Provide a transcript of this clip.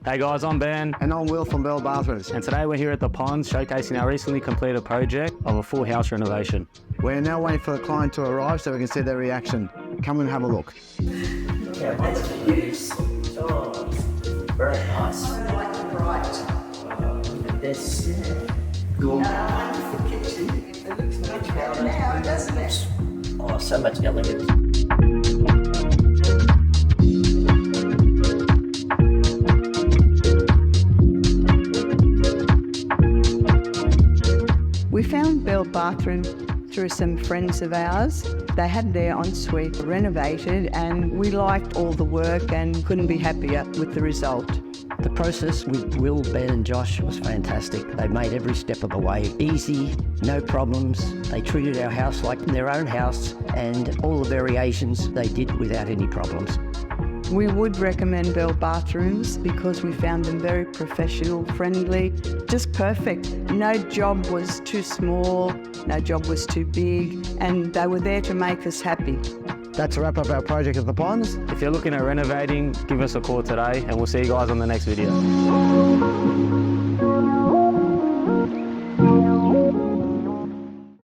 Hey guys, I'm Ben. And I'm Will from Belle Bathroom. And today we're here at the Ponds showcasing our recently completed project of a full house renovation. We're now waiting for the client to arrive so we can see their reaction. Come and have a look. Yeah, that's the use. Oh, very nice. I like the bright. Look at this. Wonderful kitchen. It looks much better now, doesn't it? Oh, so much elegance. We found Belle Bathroom through some friends of ours. They had their ensuite renovated and we liked all the work and couldn't be happier with the result. The process with Will, Ben and Josh was fantastic. They made every step of the way easy, no problems. They treated our house like their own house and all the variations they did without any problems. We would recommend Belle Bathrooms because we found them very professional, friendly, just perfect. No job was too small, no job was too big, and they were there to make us happy. That's a wrap up our project at the Ponds. If you're looking at renovating, give us a call today and we'll see you guys on the next video.